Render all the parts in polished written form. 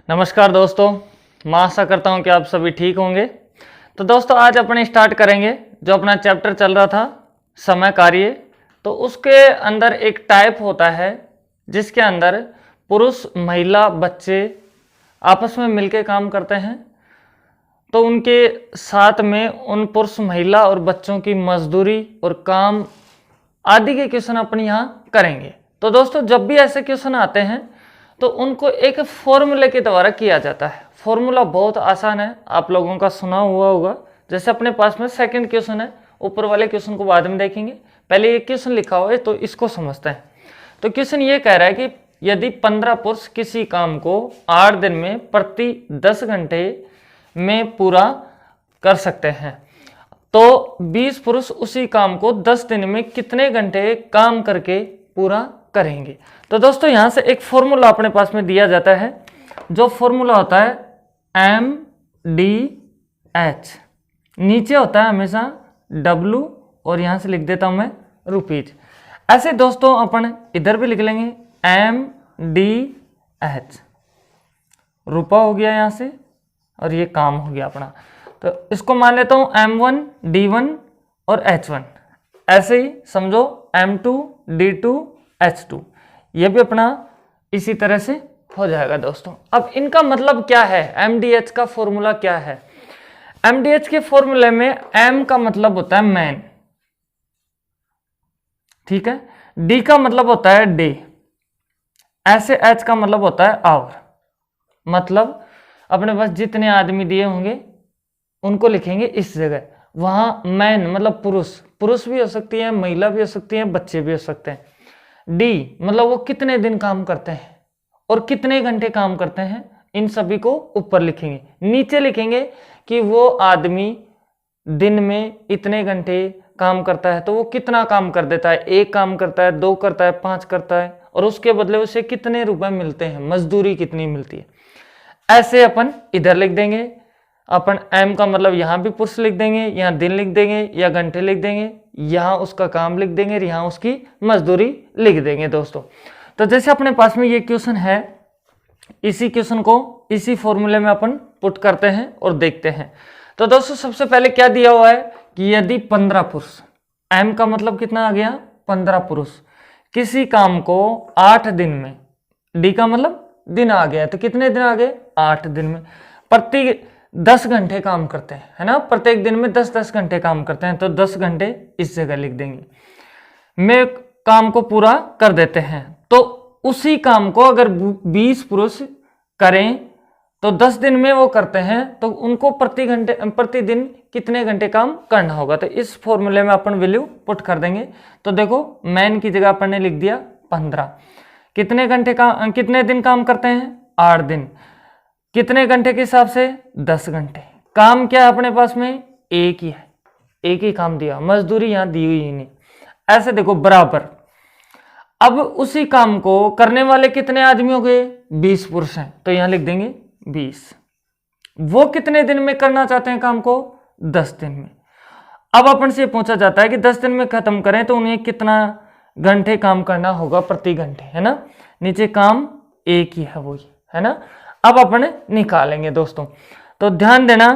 नमस्कार दोस्तों, मैं आशा करता हूं कि आप सभी ठीक होंगे। तो दोस्तों आज अपने स्टार्ट करेंगे जो अपना चैप्टर चल रहा था समय कार्य। तो उसके अंदर एक टाइप होता है जिसके अंदर पुरुष महिला बच्चे आपस में मिलकर काम करते हैं। तो उनके साथ में उन पुरुष महिला और बच्चों की मजदूरी और काम आदि के क्वेश्चन अपन यहाँ करेंगे। तो दोस्तों जब भी ऐसे क्वेश्चन आते हैं तो उनको एक फॉर्मूले के द्वारा किया जाता है। फॉर्मूला बहुत आसान है, आप लोगों का सुना हुआ होगा। जैसे अपने पास में सेकंड क्वेश्चन है, ऊपर वाले क्वेश्चन को बाद में देखेंगे, पहले ये क्वेश्चन लिखा हुआ है तो इसको समझते हैं। तो क्वेश्चन ये कह रहा है कि यदि 15 पुरुष किसी काम को 8 दिन में प्रति 10 घंटे में पूरा कर सकते हैं तो 20 पुरुष उसी काम को 10 दिन में कितने घंटे काम करके पूरा करेंगे। तो दोस्तों यहां से एक फॉर्मूला अपने पास में दिया जाता है, जो फॉर्मूला होता है MDH, नीचे होता है हमेशा W और यहां से लिख देता हूं मैं रुपीज। ऐसे दोस्तों अपन इधर भी लिख लेंगे MDH, रुपया हो गया यहां से और ये काम हो गया अपना। तो इसको मान लेता हूं M1 D1 और H1, ऐसे ही समझो M2 D2 H2, ये भी अपना इसी तरह से हो जाएगा दोस्तों। अब इनका मतलब क्या है, MDH का फॉर्मूला क्या है। MDH के फॉर्मूले में M का मतलब होता है मैन, ठीक है, D का मतलब होता है डे, ऐसे H का मतलब होता है आवर। मतलब अपने पास जितने आदमी दिए होंगे उनको लिखेंगे इस जगह। वहां मैन मतलब पुरुष भी हो सकती है, महिला भी हो सकती है, बच्चे भी हो सकते हैं। डी मतलब वो कितने दिन काम करते हैं और कितने घंटे काम करते हैं, इन सभी को ऊपर लिखेंगे। नीचे लिखेंगे कि वो आदमी दिन में इतने घंटे काम करता है तो वो कितना काम कर देता है, 1 काम करता है, 2 करता है, 5 करता है, और उसके बदले उसे कितने रुपए मिलते हैं, मजदूरी कितनी मिलती है। ऐसे अपन इधर लिख देंगे। अपन M का मतलब यहाँ भी पुरुष लिख देंगे, यहाँ दिन लिख देंगे या घंटे लिख देंगे, यहाँ उसका काम लिख देंगे, यहाँ उसकी मजदूरी लिख देंगे दोस्तों। तो जैसे अपने पास में ये क्वेश्चन है, इसी क्वेश्चन को इसी फॉर्मूले में अपन पुट करते हैं और देखते हैं। तो दोस्तों सबसे पहले क्या दिया हुआ है कि यदि 15 पुरुष, M का मतलब कितना आ गया 15 पुरुष, किसी काम को 8 दिन में, D का मतलब दिन आ गया, तो कितने दिन आ गए 8 दिन में, प्रति 10 घंटे काम करते हैं, है ना, प्रत्येक दिन में 10-10 घंटे काम करते हैं, तो 10 घंटे इस जगह लिख देंगे, में काम को पूरा कर देते हैं। तो उसी काम को अगर 20 पुरुष करें तो 10 दिन में वो करते हैं, तो उनको प्रतिदिन कितने घंटे काम करना होगा। तो इस फॉर्मूले में अपन वैल्यू पुट कर देंगे। तो देखो मैन की जगह अपन ने लिख दिया 15, कितने दिन काम करते हैं 8 दिन, कितने घंटे के हिसाब से 10 घंटे। काम क्या है अपने पास में, एक ही है, एक ही काम दिया, मजदूरी यहां दी हुई ही नहीं। ऐसे देखो बराबर, अब उसी काम को करने वाले कितने आदमी हो गए 20 पुरुष हैं, तो यहां लिख देंगे 20। वो कितने दिन में करना चाहते हैं काम को 10 दिन में। अब अपन से पूछा जाता है कि 10 दिन में खत्म करें तो उन्हें कितना घंटे काम करना होगा प्रति घंटे, है ना, नीचे काम एक ही है वही, है ना। अब अपन निकालेंगे दोस्तों, तो ध्यान देना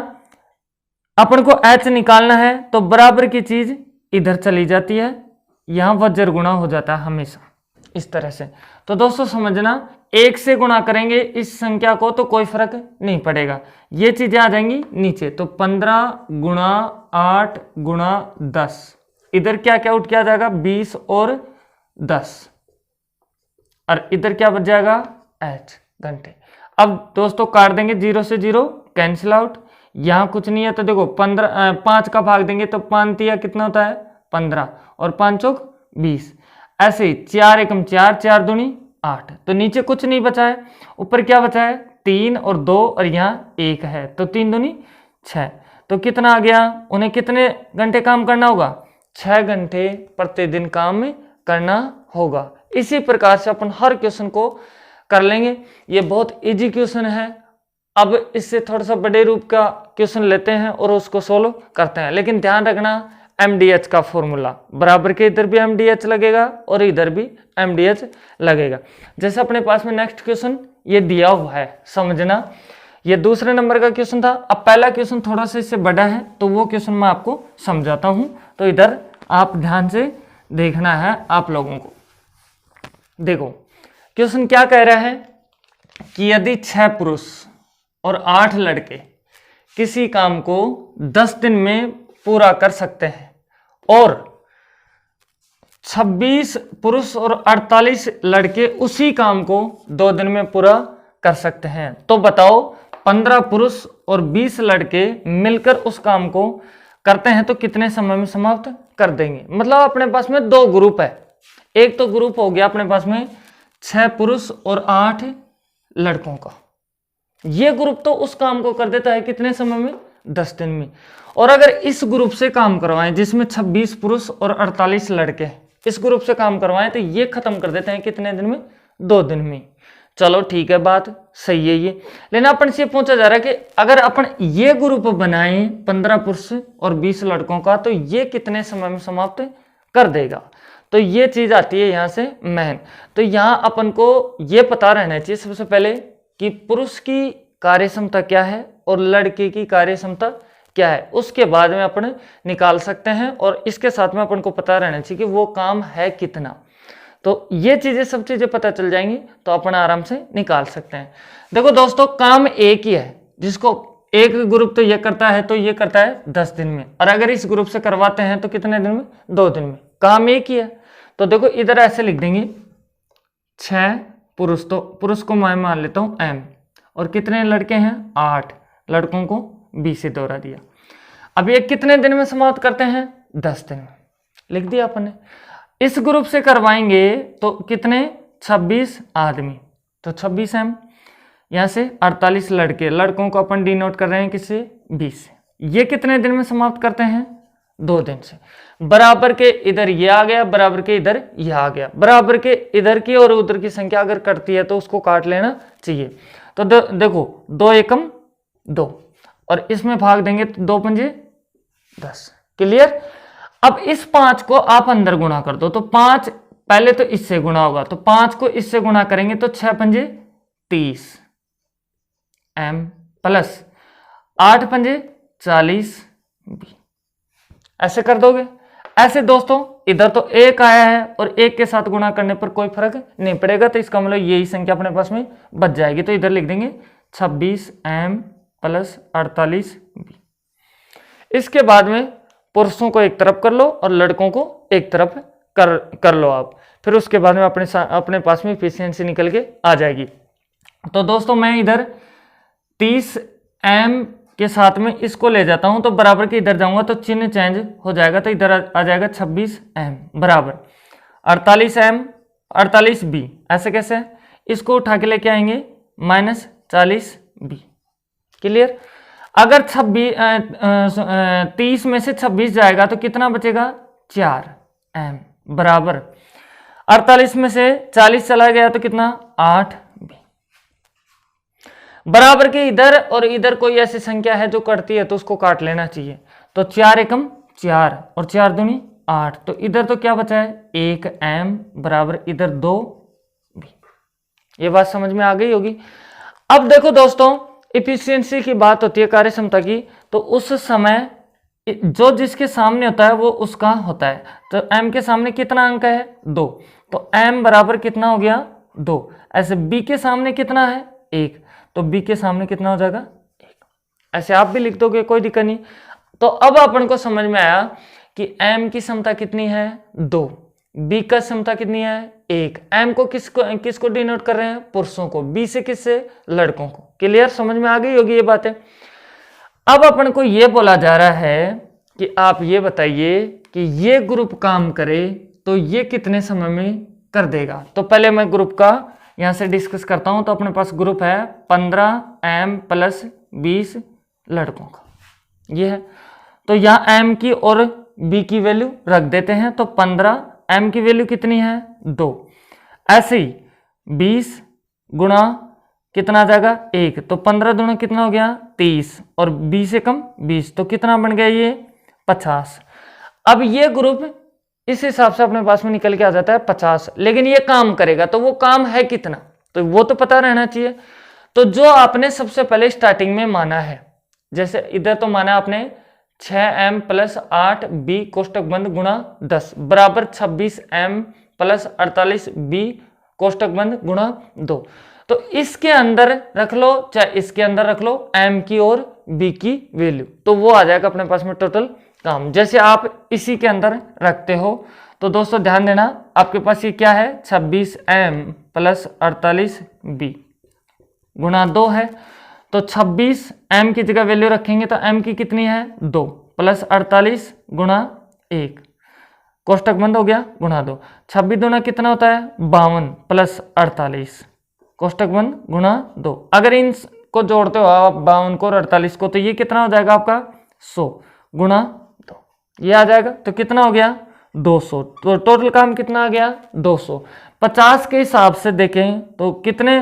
अपन को H निकालना है तो बराबर की चीज इधर चली जाती है, यहां वज्र गुणा हो जाता है हमेशा इस तरह से। तो दोस्तों समझना, 1 से गुणा करेंगे इस संख्या को तो कोई फर्क नहीं पड़ेगा, ये चीजें आ जाएंगी नीचे। तो 15 गुणा 8 गुणा 10, इधर क्या क्या उठ के आ जाएगा 20 और 10, और इधर क्या बच जाएगा H घंटे। अब दोस्तों काट देंगे, 0 से 0 कैंसिल आउट, यहां कुछ नहीं है तो देखो 5 का भाग देंगे तो 5 तिया कितना होता है 15 और 5 चौक 20। ऐसे ही 4 एकम 4, 4 दूनी 8, तो नीचे कुछ नहीं बचा है, ऊपर क्या बचा है 3 और 2 और यहाँ 1 है, तो 3 दूनी 6। तो कितना आ गया, उन्हें कितने घंटे काम करना होगा 6 घंटे प्रतिदिन काम करना होगा। इसी प्रकार से अपन हर क्वेश्चन को कर लेंगे। ये बहुत इजी क्वेश्चन है। अब इससे थोड़ा सा बड़े रूप का क्वेश्चन लेते हैं और उसको सोल्व करते हैं, लेकिन ध्यान रखना MDH का फॉर्मूला, बराबर के इधर भी MDH लगेगा और इधर भी MDH लगेगा। जैसे अपने पास में नेक्स्ट क्वेश्चन ये दिया हुआ है, समझना, ये दूसरे नंबर का क्वेश्चन था। अब पहला क्वेश्चन थोड़ा सा इससे बड़ा है तो वो क्वेश्चन मैं आपको समझाता हूं, तो इधर आप ध्यान से देखना है आप लोगों को। देखो क्वेश्चन क्या कह रहा है कि यदि 6 पुरुष और 8 लड़के किसी काम को 10 दिन में पूरा कर सकते हैं और 26 पुरुष और 48 लड़के उसी काम को 2 दिन में पूरा कर सकते हैं, तो बताओ 15 पुरुष और 20 लड़के मिलकर उस काम को करते हैं तो कितने समय में समाप्त कर देंगे। मतलब अपने पास में 2 ग्रुप है, एक तो ग्रुप हो गया अपने पास में 6 पुरुष और 8 लड़कों का, ये ग्रुप तो उस काम को कर देता है कितने समय में, 10 दिन में। और अगर इस ग्रुप से काम करवाएं जिसमें 26 पुरुष और 48 लड़के, इस ग्रुप से काम करवाएं तो ये खत्म कर देते हैं कितने दिन में, 2 दिन में। चलो ठीक है, बात सही है ये, लेकिन अपन से पूछा जा रहा है कि अगर अपन ये ग्रुप बनाएं 15 पुरुष और 20 लड़कों का तो ये कितने समय में समाप्त कर देगा। तो ये चीज आती है यहाँ से मेन। तो यहाँ अपन को ये पता रहना चाहिए सबसे पहले कि पुरुष की कार्य क्षमता क्या है और लड़के की कार्य क्षमता क्या है, उसके बाद में अपन निकाल सकते हैं। और इसके साथ में अपन को पता रहना चाहिए कि वो काम है कितना। तो ये चीजें सब चीजें पता चल जाएंगी तो अपन आराम से निकाल सकते हैं। देखो दोस्तों, काम एक ही है, जिसको एक ग्रुप तो ये करता है तो ये करता है 10 दिन में, और अगर इस ग्रुप से करवाते हैं तो कितने दिन में, 2 दिन में। काम एक ही है। तो देखो इधर ऐसे लिख देंगे 6 पुरुष, तो पुरुष को मैं मान लेता हूं M, और कितने लड़के हैं, 8, लड़कों को B से दोहरा दिया। अब ये कितने दिन में समाप्त करते हैं, 10 दिन में, लिख दिया अपन ने। इस ग्रुप से करवाएंगे तो कितने, 26 आदमी, तो 26 M, यहां से 48 लड़के, लड़कों को अपन डिनोट कर रहे हैं किससे, 20 से। ये कितने दिन में समाप्त करते हैं, 2 दिन से। बराबर के इधर ये आ गया, बराबर के इधर ये आ गया, बराबर के इधर की और उधर की संख्या अगर कटती है तो उसको काट लेना चाहिए। तो देखो 2 एकम 2, और इसमें भाग देंगे तो 2 पंजे 10। क्लियर। अब इस 5 को आप अंदर गुणा कर दो, तो 5 पहले तो इससे गुणा होगा, तो 5 को इससे गुणा करेंगे तो 6 पंजे 30 M प्लस 8 पंजे 40 B, ऐसे कर दोगे। ऐसे दोस्तों इधर तो 1 आया है और 1 के साथ गुणा करने पर कोई फर्क नहीं पड़ेगा, तो इसका मतलब यही संख्या अपने पास में बच जाएगी। तो इधर लिख देंगे 26 M प्लस 48 B। इसके बाद में पुरुषों को एक तरफ कर लो और लड़कों को एक तरफ कर लो आप, फिर उसके बाद में अपने पास में एफिशिएंसी निकल के आ जाएगी। तो दोस्तों मैं इधर 30 M के साथ में इसको ले जाता हूं, तो बराबर के इधर जाऊंगा तो चिन्ह चेंज हो जाएगा, तो इधर आ जाएगा 26 M बराबर 48 M 48 B। ऐसे कैसे, इसको उठा के लेके आएंगे माइनस 40 B। क्लियर। अगर 30 में से 26 जाएगा तो कितना बचेगा, 4 M बराबर 48 में से 40 चला गया तो कितना, 8 B। बराबर के इधर और इधर कोई ऐसी संख्या है जो कटती है तो उसको काट लेना चाहिए। तो 4 एकम 4 और 4 दूनी 8, तो इधर तो क्या बचा है, 1 M बराबर इधर 2 B। ये बात समझ में आ गई होगी। अब देखो दोस्तों, इफिशियंसी की बात होती है, कार्य क्षमता की, तो उस समय जो जिसके सामने होता है वो उसका होता है। तो M के सामने कितना अंक है, 2, तो M बराबर कितना हो गया, 2। ऐसे B के सामने कितना है, 1, तो B के सामने कितना हो जाएगा, 1। ऐसे आप भी लिख दोगे, कोई दिक्कत नहीं। तो अब अपन को समझ में आया कि M की क्षमता कितनी है, 2, B का क्षमता कितनी है, 1। M को किसको डिनोट कर रहे हैं, पुरुषों को, B से किससे, लड़कों को। क्लियर, समझ में आ गई होगी ये बातें। अब अपन को ये बोला जा रहा है कि आप ये बताइए कि ये ग्रुप काम करे तो ये कितने समय में कर देगा। तो पहले मैं ग्रुप का यहां से डिस्कस करता हूं। तो अपने पास ग्रुप है 15 M प्लस 20 लड़कों का, ये है। तो यहां M की और B की वैल्यू रख देते हैं, तो 15 M की वैल्यू कितनी है, 2। ऐसे ही 20 गुणा कितना आ जाएगा, 1, तो 15 दूना कितना हो गया, 30, और 20 से कम 20, तो कितना बन गया ये, 50। अब ये ग्रुप इस हिसाब से अपने पास में निकल के आ जाता है 50, लेकिन ये काम करेगा तो वो काम है कितना, तो वो तो पता रहना चाहिए। तो जो आपने सबसे पहले स्टार्टिंग में माना है, जैसे इधर तो माना आपने 6m + 8b कोष्टक बंद गुणा 10 बराबर 26m + 48b कोष्टक बंद गुणा 2। तो इसके अंदर रख लो चाहे इसके अंदर रख लो m की और b की वैल्यू, तो वो आ जाएगा अपने पास में टोटल काम। जैसे आप इसी के अंदर रखते हो तो दोस्तों ध्यान देना, आपके पास ये क्या है 26m + 48b गुणा 2 है, तो 26m की जगह वैल्यू रखेंगे तो m की कितनी है 2 + 48 गुणा 1 कोष्टक बंद हो गया गुणा 2। 26 दूना कितना होता है 52 + 48 कोष्टक बंद गुणा 2। अगर इनको जोड़ते हो आप 52 को और 48 को, तो ये कितना हो जाएगा आपका 100 गुणा 2, ये आ जाएगा। तो कितना हो गया 200, तो टोटल काम कितना आ गया 200। 50 के हिसाब से देखें तो कितने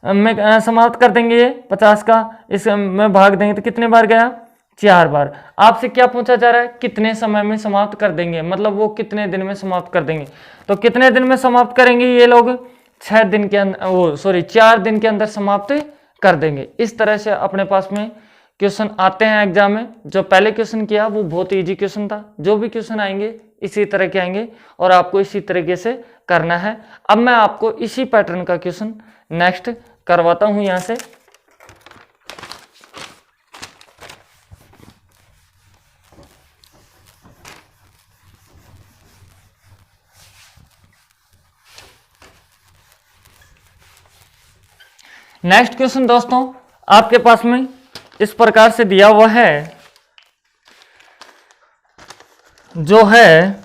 में समाप्त कर देंगे, ये 50 का इस में भाग देंगे तो कितने बार गया 4 बार। आपसे क्या पूछा जा रहा है कितने समय में समाप्त कर देंगे, मतलब वो कितने दिन में समाप्त कर देंगे। तो कितने दिन में समाप्त करेंगे ये लोग 4 दिन के अंदर समाप्त कर देंगे। इस तरह से अपने पास में क्वेश्चन आते हैं एग्जाम में। जो पहले क्वेश्चन किया वो बहुत इजी क्वेश्चन था, जो भी क्वेश्चन आएंगे इसी तरह के आएंगे और आपको इसी तरीके से करना है। अब मैं आपको इसी पैटर्न का क्वेश्चन नेक्स्ट करवाता हूं यहां से। नेक्स्ट क्वेश्चन दोस्तों आपके पास में इस प्रकार से दिया हुआ है, जो है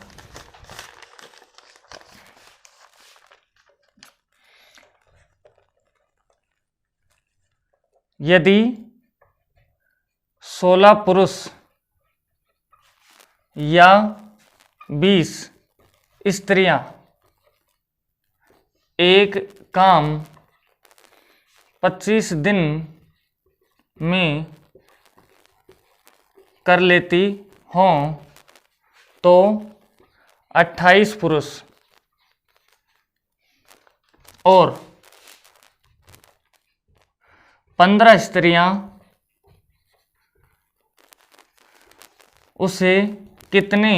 यदि 16 पुरुष या 20 स्त्रियां एक काम 25 दिन में कर लेती हों तो 28 पुरुष और 15 स्त्रियां उसे कितने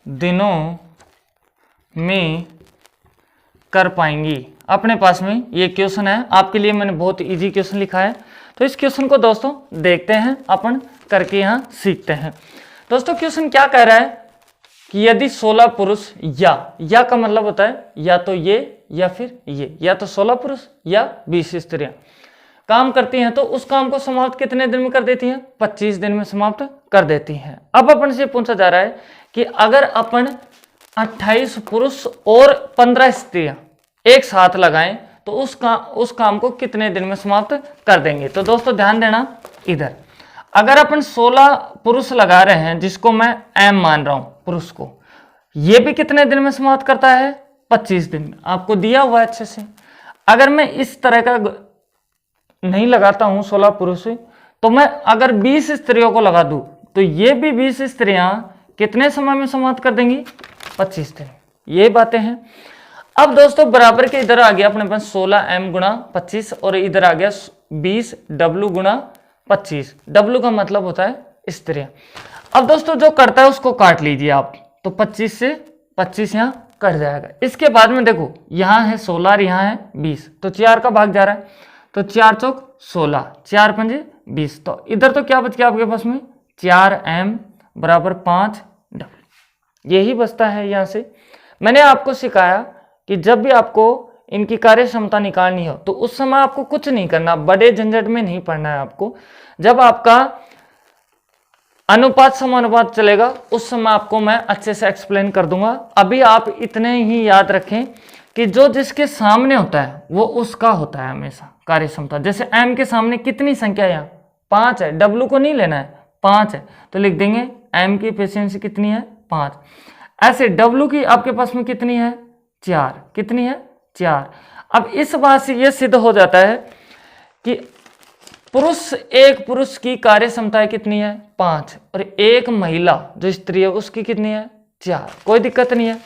दिनों में कर पाएंगी। अपने पास में ये क्वेश्चन है, आपके लिए मैंने बहुत इजी क्वेश्चन लिखा है। तो इस क्वेश्चन को दोस्तों देखते हैं, अपन करके यहाँ सीखते हैं। दोस्तों क्वेश्चन क्या कह रहा है कि यदि 16 पुरुष या का मतलब होता है या तो ये या फिर ये, या तो 16 पुरुष या 20 स्त्रियां काम करती हैं तो उस काम को समाप्त कितने दिन में कर देती हैं 25 दिन में समाप्त कर देती हैं। अब अपन से पूछा जा रहा है कि अगर अपन 28 पुरुष और 15 स्त्रियां एक साथ लगाएं तो उस काम को कितने दिन में समाप्त कर देंगे। तो दोस्तों ध्यान देना, इधर अगर अपन 16 पुरुष लगा रहे हैं जिसको मैं एम मान रहा हूं पुरुष को, ये भी कितने दिन में समाप्त करता है 25 दिन में, आपको दिया हुआ है अच्छे से। अगर मैं इस तरह का नहीं लगाता हूं 16 पुरुष, तो मैं अगर 20 स्त्रियों को लगा दूं तो ये भी 20 स्त्रियां कितने समय में समाप्त कर देंगी 25 दिन। ये बातें हैं। अब दोस्तों बराबर के इधर आ गया अपने पास 16m गुणा 25 और इधर आ गया 20w गुणा 25। w का मतलब होता है स्त्रियां। अब दोस्तों जो करता है उसको काट लीजिए आप, तो 25 से 25 यहाँ कट जाएगा। इसके बाद में देखो यहाँ है 16 और यहाँ है 20, तो 4 का भाग जा रहा है, तो 4 चौक 16, 4 पंजे 20। तो इधर तो क्या बच गया आपके पास में 4m बराबर 5w, यही बचता है। यहाँ से मैंने आपको सिखाया कि जब भी आपको इनकी कार्य क्षमता निकालनी हो तो उस समय आपको कुछ नहीं करना, बड़े झंझट में नहीं पड़ना है आपको। जब आपका अनुपात समानुपात चलेगा उस समय आपको मैं अच्छे से एक्सप्लेन कर दूंगा। अभी आप इतने ही याद रखें कि जो जिसके सामने होता है वो उसका होता है हमेशा कार्य क्षमता। जैसे m के सामने कितनी संख्या यहाँ 5 है, w को नहीं लेना है, 5 है तो लिख देंगे m की एफिशिएंसी कितनी है 5। ऐसे w की आपके पास में कितनी है 4, कितनी है 4। अब इस बात से यह सिद्ध हो जाता है कि एक पुरुष की कार्य क्षमता कितनी है 5 और एक महिला जो स्त्री है उसकी कितनी है 4, कोई दिक्कत नहीं है।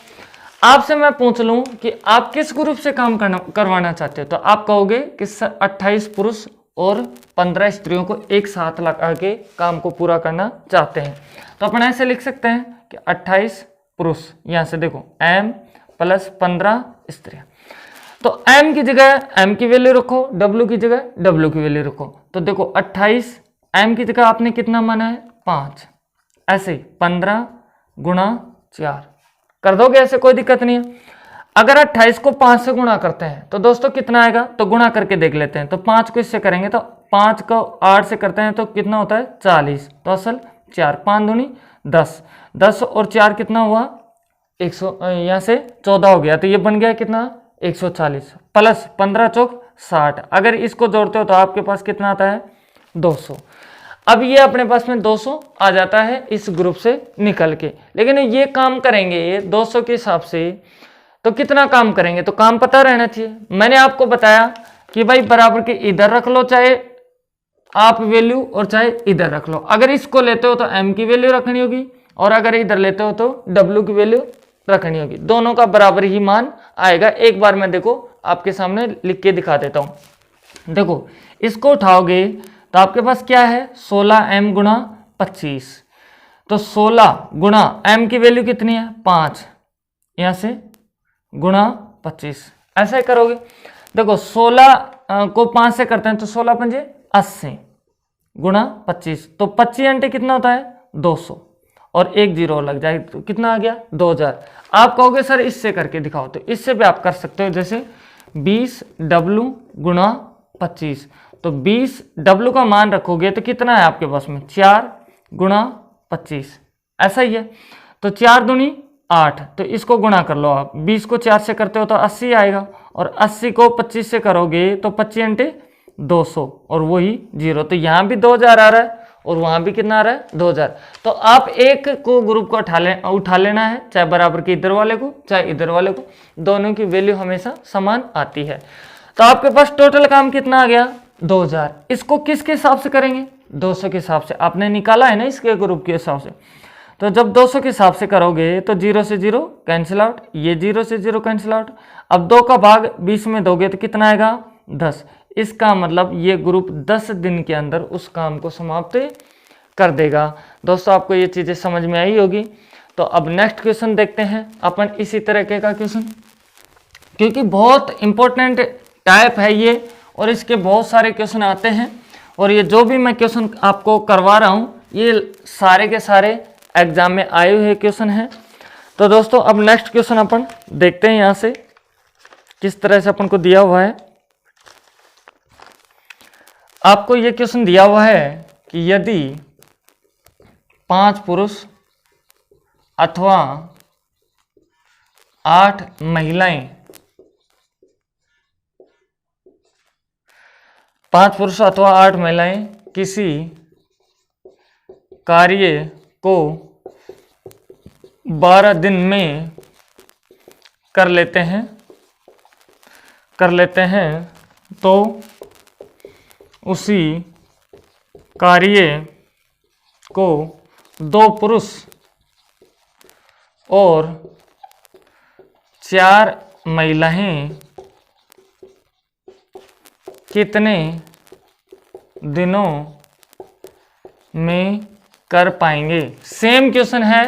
आपसे मैं पूछ लूं कि आप किस ग्रुप से काम करवाना चाहते हो, तो आप कहोगे कि 28 पुरुष और 15 स्त्रियों को एक साथ लगा के काम को पूरा करना चाहते हैं। तो अपन ऐसे लिख सकते हैं कि 28 पुरुष, यहां से देखो m प्लस 15 स्त्रियां। तो m की जगह m की वैल्यू रखो, w की जगह w की वैल्यू रखो। तो देखो 28 m की जगह आपने कितना माना है 5, ऐसे 15 गुणा 4 कर दोगे, ऐसे कोई दिक्कत नहीं है। अगर 28 को 5 से गुणा करते हैं तो दोस्तों कितना आएगा, तो गुणा करके देख लेते हैं। तो 5 को इससे करेंगे तो 5 को 8 से करते हैं तो कितना होता है 40, तो असल 4, 5 दूनी 10, 10 और 4 कितना हुआ 100, यहाँ से 14 हो गया, तो ये बन गया कितना 140 प्लस 15 चौक 60। अगर इसको जोड़ते हो तो आपके पास कितना आता है 200। अब ये अपने पास में 200 आ जाता है इस ग्रुप से निकल के। लेकिन ये काम करेंगे 200 के हिसाब से तो कितना काम करेंगे, तो काम पता रहना चाहिए। मैंने आपको बताया कि भाई बराबर के इधर रख लो, चाहे आप वैल्यू और चाहे इधर रख लो। अगर इसको लेते हो तो m की वैल्यू रखनी होगी और अगर इधर लेते हो तो w की वैल्यू रखनी होगी। दोनों का बराबर ही मान आएगा। एक बार मैं देखो आपके सामने लिख के दिखा देता हूं। देखो इसको उठाओगे तो आपके पास क्या है 16m गुणा 25, तो 16 गुणा m की वैल्यू कितनी है 5, यहां से गुणा 25, ऐसा ही करोगे। देखो 16 को 5 से करते हैं तो 16 पंजे 80 गुणा 25, तो 25 घंटे कितना होता है 200 और एक जीरो लग जाए तो कितना आ गया 2000। आप कहोगे सर इससे करके दिखाओ, तो इससे भी आप कर सकते हो। जैसे 20w गुणा 25, तो 20w का मान रखोगे तो कितना है आपके पास में 4 गुणा 25, ऐसा ही है। तो 4 दूनी 8, तो इसको गुणा कर लो आप। 20 को 4 से करते हो तो 80 आएगा और 80 को 25 से करोगे तो 25 घंटे 200 और वही जीरो। तो यहाँ भी 2000 आ रहा है और वहाँ भी कितना आ रहा है 2000। तो आप एक को ग्रुप को उठा लेना है, चाहे बराबर के इधर वाले को चाहे इधर वाले को, दोनों की वैल्यू हमेशा समान आती है। तो आपके पास टोटल काम कितना आ गया 2000। इसको किसके हिसाब से करेंगे 200 के हिसाब से, आपने निकाला है ना इसके ग्रुप के हिसाब से। तो जब 200 के हिसाब से करोगे तो 0 से 0 कैंसिल आउट, ये 0 से 0 कैंसिल आउट। अब 2 का भाग 20 में दोगे तो कितना आएगा 10। इसका मतलब ये ग्रुप 10 दिन के अंदर उस काम को समाप्त कर देगा। दोस्तों आपको ये चीज़ें समझ में आई होगी। तो अब नेक्स्ट क्वेश्चन देखते हैं अपन इसी तरीके का क्वेश्चन, क्योंकि बहुत इंपॉर्टेंट टाइप है ये और इसके बहुत सारे क्वेश्चन आते हैं। और ये जो भी मैं क्वेश्चन आपको करवा रहा हूँ ये सारे के सारे एग्जाम में आए हुए क्वेश्चन हैं। तो दोस्तों अब नेक्स्ट क्वेश्चन अपन देखते हैं यहाँ से किस तरह से अपन को दिया हुआ है। आपको ये क्वेश्चन दिया हुआ है कि यदि 5 पुरुष अथवा 8 महिलाएं 5 पुरुष अथवा 8 महिलाएं किसी कार्य को 12 दिन में कर लेते हैं तो उसी कार्य को 2 पुरुष और 4 महिलाएं कितने दिनों में कर पाएंगे। सेम क्वेश्चन है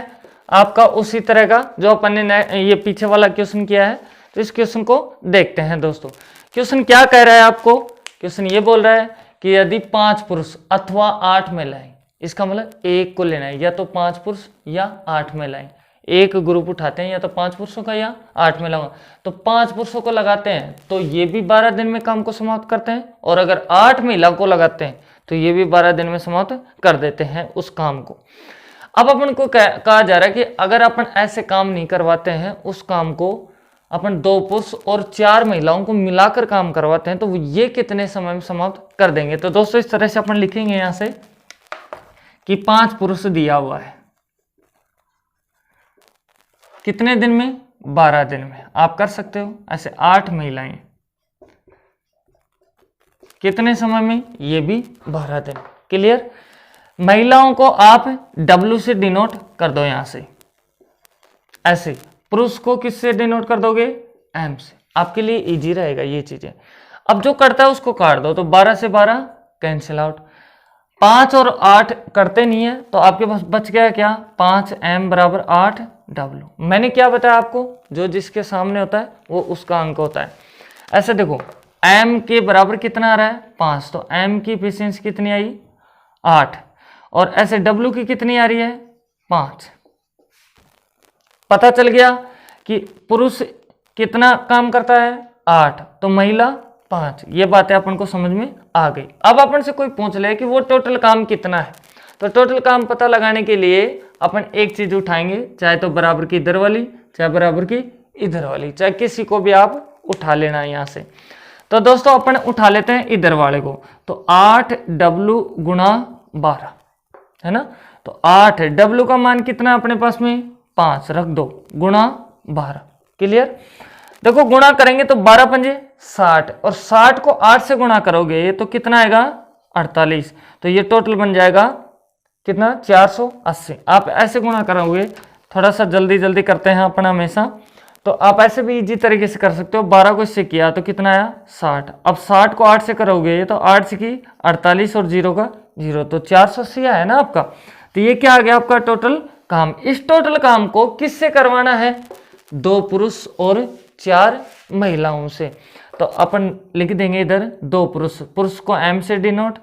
आपका उसी तरह का जो अपन ने ये पीछे वाला क्वेश्चन किया है। तो इस क्वेश्चन को देखते हैं दोस्तों। क्वेश्चन क्या कह रहा है आपको, क्वेश्चन ये बोल रहा है कि यदि 5 पुरुष अथवा 8 महिलाएं, इसका मतलब एक को लेना है, या तो 5 पुरुष या 8 महिलाएं। एक ग्रुप उठाते हैं या तो 5 पुरुषों का या 8 महिलाओं का। तो 5 पुरुषों को लगाते हैं तो ये भी 12 दिन में काम को समाप्त करते हैं, और अगर 8 महिलाओं को लगाते हैं तो ये भी 12 दिन में समाप्त कर देते हैं उस काम को। अब अपन को कहा जा रहा है कि अगर अपन ऐसे काम नहीं करवाते हैं, उस काम को अपन 2 पुरुष और 4 महिलाओं को मिलाकर काम करवाते हैं, तो ये कितने समय में समाप्त कर देंगे। तो दोस्तों इस तरह से अपन लिखेंगे यहां से कि 5 पुरुष दिया हुआ है कितने दिन में 12 दिन में। आप कर सकते हो ऐसे 8 महिलाएं कितने समय में, ये भी 12 दिन। क्लियर। महिलाओं को आप W से डिनोट कर दो यहां से, ऐसे। पुरुष को किससे डिनोट कर दोगे, M से। आपके लिए इजी रहेगा ये चीजें। अब जो करता है उसको काट दो, तो 12 से 12 कैंसिल आउट। 5 और 8 करते नहीं है, तो आपके पास बच गया क्या, 5M बराबर 8W। मैंने क्या बताया आपको, जो जिसके सामने होता है वो उसका अंक होता है। ऐसे देखो M के बराबर कितना आ रहा है, 5, तो M की एफिशिएंसी कितनी आई, 8। और ऐसे W की कितनी आ रही है, 5। पता चल गया कि पुरुष कितना काम करता है, 8, तो महिला 5। ये बातें अपन को समझ में आ गई। अब अपन से कोई पूछ ले कि वो टोटल काम कितना है, तो टोटल काम पता लगाने के लिए अपन एक चीज उठाएंगे, चाहे तो बराबर की इधर वाली, चाहे बराबर की इधर वाली, चाहे किसी को भी आप उठा लेना है यहां से। तो दोस्तों अपन उठा लेते हैं इधर वाले को, तो 8W गुणा 12 है ना। तो 8W का मान कितना अपने पास में, 5 रख दो, गुणा 12। क्लियर। देखो गुणा करेंगे तो 12 पंजे 60, और 60 को 8 से गुणा करोगे तो कितना आएगा, 48। तो ये टोटल बन जाएगा कितना, 480। आप ऐसे गुणा करोगे, थोड़ा सा जल्दी जल्दी करते हैं अपन हमेशा, तो आप ऐसे भी इजी तरीके से कर सकते हो। 12 को इससे किया तो कितना आया, 60। अब 60 को 8 से करोगे तो 8 से की 48 और 0 का 0, तो 480 आया ना आपका। तो ये क्या आ गया आपका टोटल काम। इस टोटल काम को किससे करवाना है, 2 पुरुष और 4 महिलाओं से। तो अपन लिख देंगे इधर 2 पुरुष, पुरुष को M से डिनोट,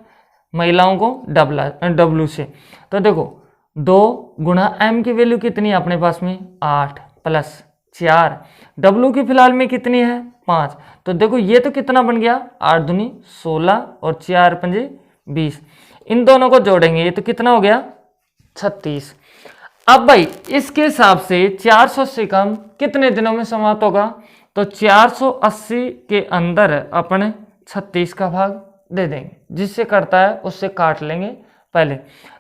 महिलाओं को W से। तो देखो 2 गुणा M की वैल्यू कितनी है अपने पास में, 8 प्लस 4, W की फिलहाल में कितनी है, 5। तो देखो ये तो कितना बन गया, 8 दूनी 16 और 4 पंजे 20। इन दोनों को जोड़ेंगे तो कितना हो गया, 36। अब भाई इसके हिसाब से 480 काम कितने दिनों में समाप्त होगा, तो 480 के अंदर अपन 36 का भाग दे देंगे, जिससे करता है उससे काट लेंगे पहले।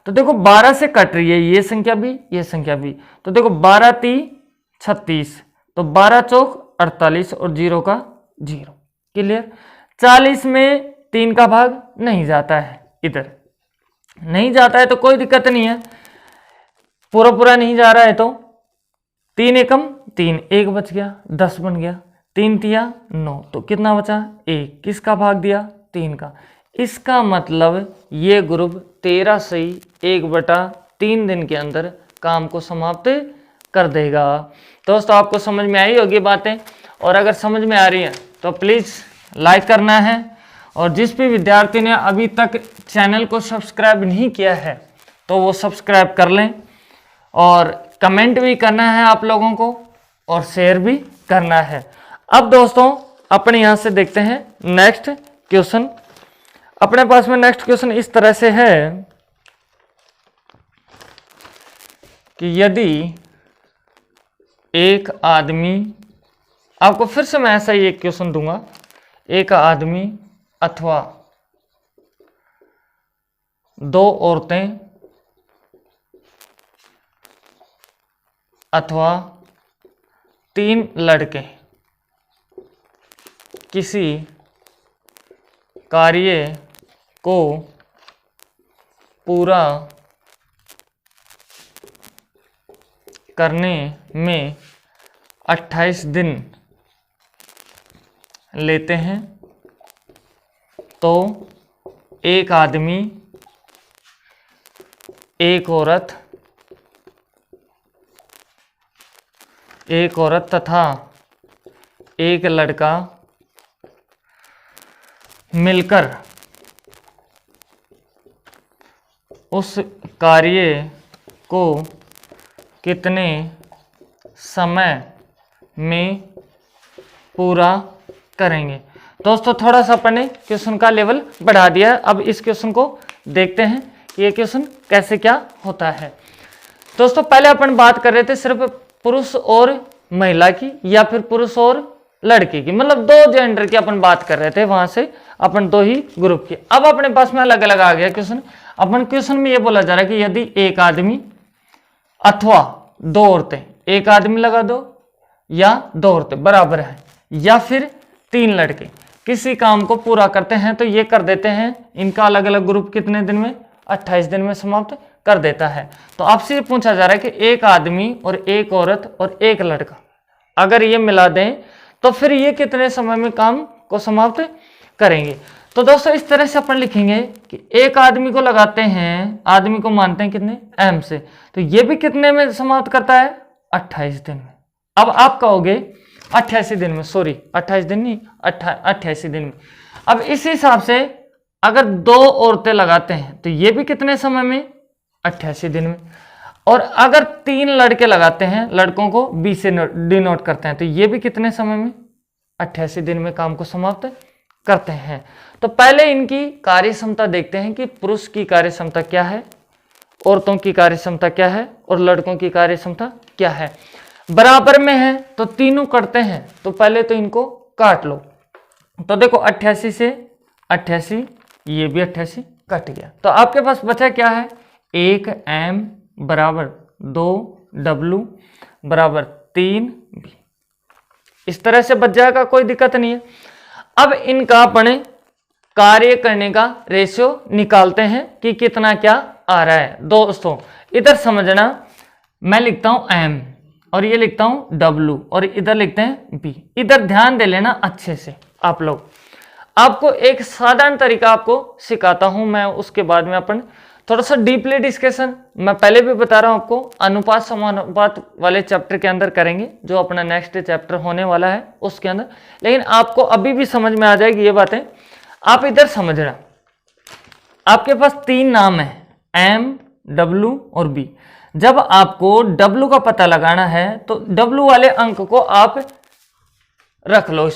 तो देखो 12 से कट रही है ये संख्या भी, ये संख्या भी, तो देखो 12 3 36, तो 12 चौक 48 और 0 का 0। क्लियर। 40 में 3 का भाग नहीं जाता है, इधर नहीं जाता है तो कोई दिक्कत नहीं है, पूरा पूरा नहीं जा रहा है तो 3 एकम 3, 1 बच गया, 10 बन गया, 3 तिया 9, तो कितना बचा 1। किसका भाग दिया, 3 का। इसका मतलब ये ग्रुप 13 से 1/3 दिन के अंदर काम को समाप्त कर देगा। दोस्तों आपको समझ में आई होगी बातें, और अगर समझ में आ रही है तो प्लीज़ लाइक करना है, और जिस भी विद्यार्थी ने अभी तक चैनल को सब्सक्राइब नहीं किया है तो वो सब्सक्राइब कर लें, और कमेंट भी करना है आप लोगों को, और शेयर भी करना है। अब दोस्तों अपने यहाँ से देखते हैं नेक्स्ट क्वेश्चन। अपने पास में नेक्स्ट क्वेश्चन इस तरह से है कि यदि एक आदमी, आपको फिर से मैं ऐसा ही एक क्वेश्चन दूंगा, एक आदमी अथवा 2 औरतें अथवा 3 लड़के किसी कार्य को पूरा करने में 28 दिन लेते हैं, तो एक आदमी, एक औरत तथा एक लड़का मिलकर उस कार्य को कितने समय में पूरा करेंगे। दोस्तों थोड़ा सा अपन ने क्वेश्चन का लेवल बढ़ा दिया है। अब इस क्वेश्चन को देखते हैं कि ये क्वेश्चन कैसे क्या होता है। दोस्तों पहले अपन बात कर रहे थे सिर्फ पुरुष और महिला की, या फिर पुरुष और लड़के की, मतलब 2 जेंडर की अपन बात कर रहे थे, वहां से अपन 2 ही ग्रुप की। अब अपने पास में अलग अलग आ गया क्वेश्चन। अपन क्वेश्चन में ये बोला जा रहा है कि यदि एक आदमी अथवा 2 औरतें, एक आदमी लगा दो या 2 औरतें बराबर है, या फिर 3 लड़के, किसी काम को पूरा करते हैं तो ये कर देते हैं, इनका अलग अलग ग्रुप कितने दिन में, 28 दिन में समाप्त कर देता है। तो आपसे ये पूछा जा रहा है कि एक आदमी और एक औरत और एक लड़का अगर ये मिला दें तो फिर ये कितने समय में काम को समाप्त करेंगे। तो दोस्तों इस तरह से अपन लिखेंगे कि एक आदमी को लगाते हैं, आदमी को मानते हैं कितने, m से, तो ये भी कितने में समाप्त करता है, 28 दिन में। अब आप कहोगे 88 दिन में, सॉरी 28 दिन नहीं, 88 दिन में। अब इस हिसाब से अगर दो औरतें लगाते हैं तो ये भी कितने समय में, 88 दिन में। और अगर 3 लड़के लगाते हैं, लड़कों को B से डिनोट करते हैं, तो ये भी कितने समय में, 88 दिन में काम को समाप्त करते हैं। तो पहले इनकी कार्य क्षमता देखते हैं कि पुरुष की कार्य क्षमता क्या है, औरतों की कार्य क्षमता क्या है और लड़कों की कार्य क्षमता क्या है। बराबर में है तो तीनों कटते हैं, तो पहले तो इनको काट लो। तो देखो 88 से 88, ये भी 88 कट गया। तो आपके पास बचा क्या है, 1 m बराबर 2 w बराबर 3 b। इस तरह से बच जाएगा, कोई दिक्कत नहीं है। अब इनका अपने कार्य करने का रेशियो निकालते हैं कि कितना क्या आ रहा है। दोस्तों इधर समझना, मैं लिखता हूं m और ये लिखता हूं w और इधर लिखते हैं b। इधर ध्यान दे लेना अच्छे से आप लोग। आपको एक साधारण तरीका आपको सिखाता हूं मैं, उसके बाद में अपन थोड़ा सा डीपली डिस्कशन, मैं पहले भी बता रहा हूं आपको, अनुपात समानुपात वाले चैप्टर के अंदर करेंगे, जो अपना नेक्स्ट चैप्टर होने वाला है उसके अंदर। लेकिन आपको अभी भी समझ में आ जाएगी ये बातें। आप इधर समझना, आपके पास 3 नाम है, m, w और b। जब आपको w का पता लगाना है तो w वाले अंक को आप रख लो,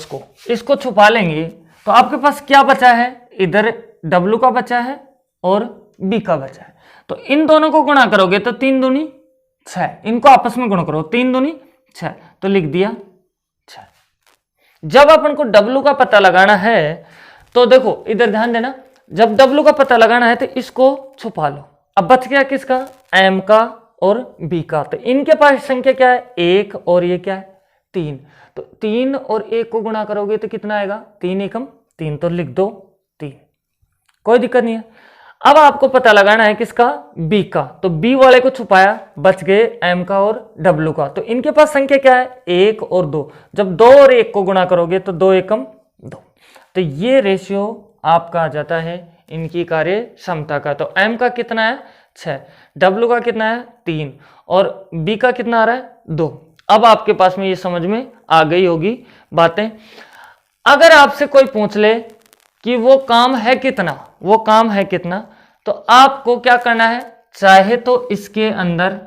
इसको छुपा लेंगे तो आपके पास क्या बचा है, इधर w का बचा है और b का बचा है। तो इन दोनों को गुणा करोगे तो 3 दूनी 6, इनको आपस में गुणा करो, 3 दूनी 6, तो लिख दिया 6। जब अपन को w का पता लगाना है तो देखो इधर ध्यान देना, जब w का पता लगाना है तो इसको छुपा लो। अब बच गया किसका, m का और b का। तो इनके पास संख्या क्या है, 1 और ये क्या है, 3। तो 3 और 1 को गुणा करोगे तो कितना आएगा, 3 एकम 3, तो लिख दो 3, कोई दिक्कत नहीं है। अब आपको पता लगाना है किसका, b का। तो b वाले को छुपाया, बच गए m का और w का। तो इनके पास संख्या क्या है, 1 और 2। जब 2 और 1 को गुणा करोगे तो 2 एकम 2। तो ये रेशियो आपका आ जाता है इनकी कार्य क्षमता का। तो m का कितना है, 6, w का कितना है, 3 और b का कितना आ रहा है, 2। अब आपके पास में ये समझ में आ गई होगी बातें। अगर आपसे कोई पूछ ले कि वो काम है कितना, तो आपको क्या करना है, चाहे तो इसके अंदर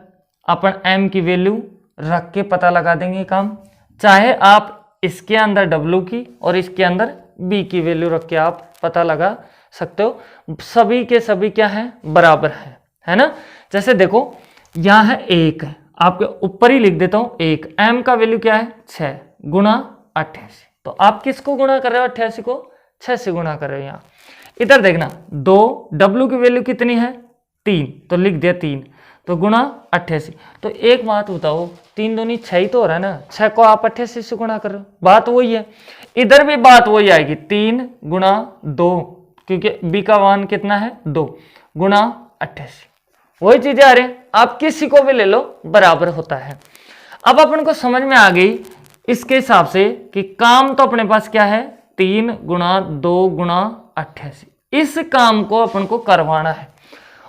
अपन m की वैल्यू रख के पता लगा देंगे काम, चाहे आप इसके अंदर w की और इसके अंदर b की वैल्यू रख के आप पता लगा सकते हो। सभी के सभी क्या है, बराबर है ना। जैसे देखो यहाँ है 1, आपके ऊपर ही लिख देता हूँ 1, m का वैल्यू क्या है, 6 गुणा 88। तो आप किसको गुणा कर रहे हो, 88 को 6 से गुणा कर रहे हो। यहाँ इधर देखना 2, w की वैल्यू कितनी है, 3, तो लिख दिया 3, तो गुणा 88। तो एक बात बताओ, 3 दूनी 6 ही तो हो रहा है ना, 6 को आप 88 से गुणा कर रहे हो, बात वही है। इधर भी बात वही आएगी, 3 गुणा 2, क्योंकि b का मान कितना है, 2 गुणा 88, वही चीजें आ रही हैं। आप किसी को भी ले लो बराबर होता है। अब अपन को समझ में आ गई इसके हिसाब से कि काम तो अपने पास क्या है, 3 गुणा 2 गुणा 88। इस काम को अपन को करवाना है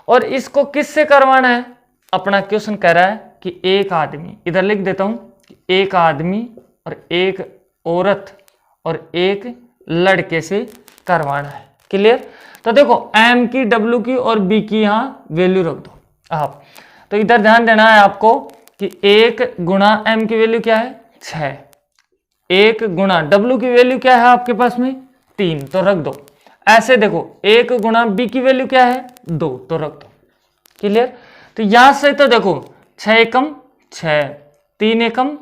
और इसको किससे करवाना है, अपना क्वेश्चन कह रहा है कि एक आदमी, इधर लिख देता हूं कि एक आदमी और एक औरत और एक लड़के से करवाना है। क्लियर। तो देखो m की, w की और b की यहां वैल्यू रख दो आप। तो इधर ध्यान देना है आपको कि 1 गुणा m की वैल्यू क्या है, 6, 1 गुणा w की वैल्यू क्या है आपके पास में, 3, तो रख दो। ऐसे देखो 1 गुणा b की वैल्यू क्या है, 2, तो रख दो। क्लियर। तो यहां से तो देखो 6 एकम 6, 3 एकम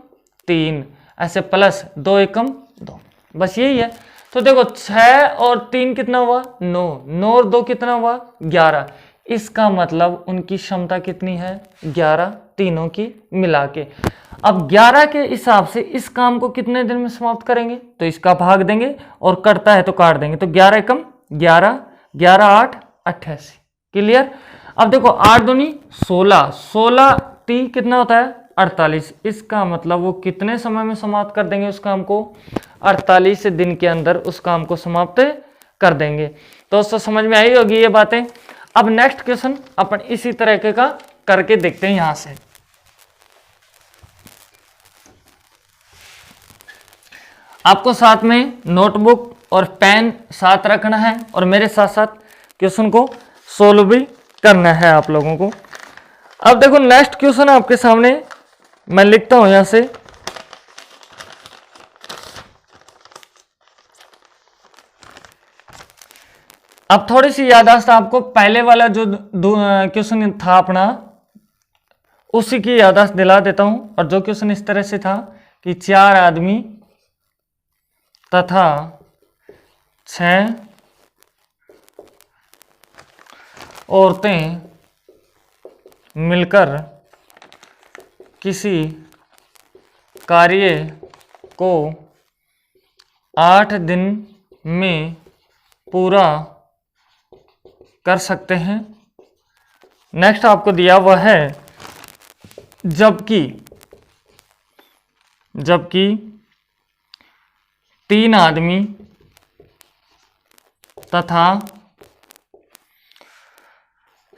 3, ऐसे प्लस 2 एकम 2, बस यही है। तो देखो 6 और 3 कितना हुआ, 9, 9 और 2 कितना हुआ, 11। इसका मतलब उनकी क्षमता कितनी है, 11, तीनों की मिला के। अब 11 के हिसाब से इस काम को कितने दिन में समाप्त करेंगे, तो इसका भाग देंगे और कटता है तो काट देंगे। तो 11 एकम 11, 11 8 88। क्लियर। अब देखो 8 दूनी 16, 16 टी कितना होता है 48। इसका मतलब वो कितने समय में समाप्त कर देंगे उस काम को, 48 दिन के अंदर उस काम को समाप्त कर देंगे। दोस्तों समझ में आई होगी ये बातें। अब नेक्स्ट क्वेश्चन अपन इसी तरीके का करके देखते हैं। यहां से आपको साथ में नोटबुक और पेन साथ रखना है और मेरे साथ साथ क्वेश्चन को सोल्व भी करना है आप लोगों को। अब देखो नेक्स्ट क्वेश्चन आपके सामने मैं लिखता हूं यहां से। अब थोड़ी सी याददाश्त आपको पहले वाला जो क्वेश्चन था अपना उसी की याददाश्त दिला देता हूं। और जो क्वेश्चन इस तरह से था कि 4 आदमी तथा 6 औरतें मिलकर किसी कार्य को 8 दिन में पूरा कर सकते हैं। नेक्स्ट आपको दिया हुआ है जबकि 3 आदमी तथा